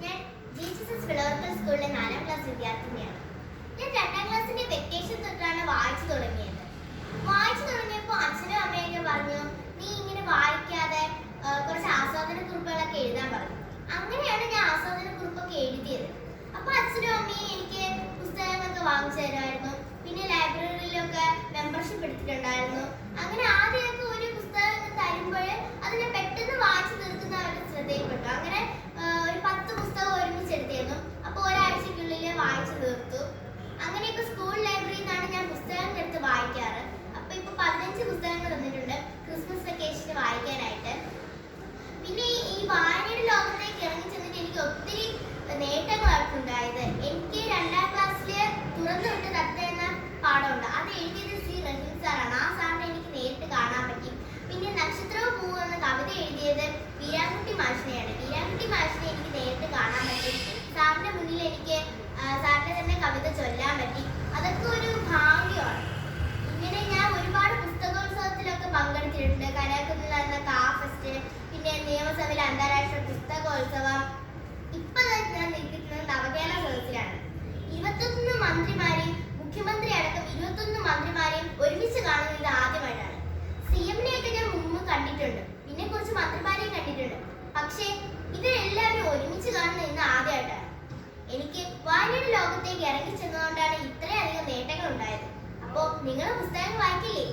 ഞാൻ Jesus philosophy സ്കൂളിലെ 4ാം class വിദ്യാർത്ഥിനിയാണ്. ഞാൻ 2ാം ക്ലാസ്സിന്റെ വെക്കേഷൻ തൊട്ടാണ് വായിച്ചു തുടങ്ങിയത്. വായിച്ചു തുടങ്ങിയപ്പോൾ അച്ഛനും അമ്മയൊക്കെ പറഞ്ഞു, നീ ഇങ്ങനെ വായിക്കാതെ കുറച്ച് ആസ്വാദന കുറിപ്പുകളൊക്കെ എഴുതാൻ പറഞ്ഞു. അങ്ങനെയാണ് ഞാൻ ആസ്വാദന കുറിപ്പൊക്കെ എഴുതിയത്. അപ്പൊ അച്ഛനും അമ്മയും എനിക്ക് പുസ്തകങ്ങളൊക്കെ വാങ്ങിച്ചു തരുമായിരുന്നു. പിന്നെ ലൈബ്രറിയിലൊക്കെ മെമ്പർഷിപ്പ് എടുത്തിട്ടുണ്ടായിരുന്നു. അങ്ങനെ ആദ്യമൊക്കെ ഒരു പുസ്തകം തരുമ്പോൾ അതിനെ പെട്ടെന്ന് വായിച്ചു തീർക്കുന്ന അവരുടെ ശ്രദ്ധയിൽപ്പെട്ടു. അങ്ങനെ ഒരു 10 പുസ്തകം ഒരുമിച്ച് എടുത്തിരുന്നു. അപ്പോൾ ഒരാഴ്ചക്കുള്ളിൽ വായിച്ചു തീർത്തു. അങ്ങനെയൊക്കെ സ്കൂൾ ലൈബ്രറിയിൽ നിന്നാണ് ഞാൻ പുസ്തകങ്ങൾ എടുത്ത് വായിക്കാറ്. അപ്പൊ ഇപ്പൊ 15 പുസ്തകങ്ങൾ തന്നിട്ടുണ്ട് ക്രിസ്മസ് വെക്കേഷന് വായിക്കാനായിട്ട്. പിന്നെ ഈ വായനയുടെ ലോകത്തേക്ക് ഇറങ്ങി ചെന്നിട്ട് എനിക്ക് ഒത്തിരി നേട്ടങ്ങളാണ് ഉണ്ടായത്. എനിക്ക് 2ാം ക്ലാസ്സിൽ തുറന്നു വിട്ട് തത്ത എന്ന പാഠമുണ്ട്. അത് എഴുതിയത് സി റഹീം സാറാണ്. ആ സാറിനെ എനിക്ക് നേരിട്ട് കാണാൻ പറ്റി. പിന്നെ നക്ഷത്രവും പൂവും എന്ന കവിത എഴുതിയത് വീരാൻകുട്ടി മാഷിനെയാണ്. വീരാൻകുട്ടി മാഷിനെ എനിക്ക് നേരിട്ട് കാണാൻ പറ്റി. സാറിന്റെ മുന്നിൽ എനിക്ക് സാറിന്റെ തന്നെ കവിത ചൊല്ലാൻ പറ്റി. അതൊക്കെ ഒരു ഭാഗ്യമാണ്. ഇങ്ങനെ ഞാൻ ഒരുപാട് പുസ്തകോത്സവത്തിലൊക്കെ പങ്കെടുത്തിട്ടുണ്ട്. കലാകുന്നിൽ നടന്ന ഫെസ്റ്റ്, പിന്നെ നിയമസഭയിലെ അന്താരാഷ്ട്ര പുസ്തകോത്സവം. ഇപ്പൊ ഞാൻ നിൽക്കുന്നത് നവകേരള സദസ്സിലാണ്. 21 മന്ത്രിമാരെയും മുഖ്യമന്ത്രി അടക്കം 21 മന്ത്രിമാരെയും ഒരുമിച്ച് കാണുന്നത് ഇത് ആദ്യമായിട്ടാണ്. CM-നെയൊക്കെ ഞാൻ മുമ്പ് കണ്ടിട്ടുണ്ട്, പിന്നെ കുറച്ച് മന്ത്രിമാരെയും കണ്ടിട്ടുണ്ട്. പക്ഷേ ഇവരെല്ലാവരും ഒരുമിച്ച് കാണുന്നത് ഇന്ന് ആദ്യമായിട്ടാണ്. എനിക്ക് വായനയുടെ ലോകത്തേക്ക് ഇറങ്ങി ചെന്നതുകൊണ്ടാണ് ഇത്രയധികം നേട്ടങ്ങൾ ഉണ്ടായത്. അപ്പോൾ നിങ്ങൾ പുസ്തകങ്ങൾ വായിക്കില്ലേ?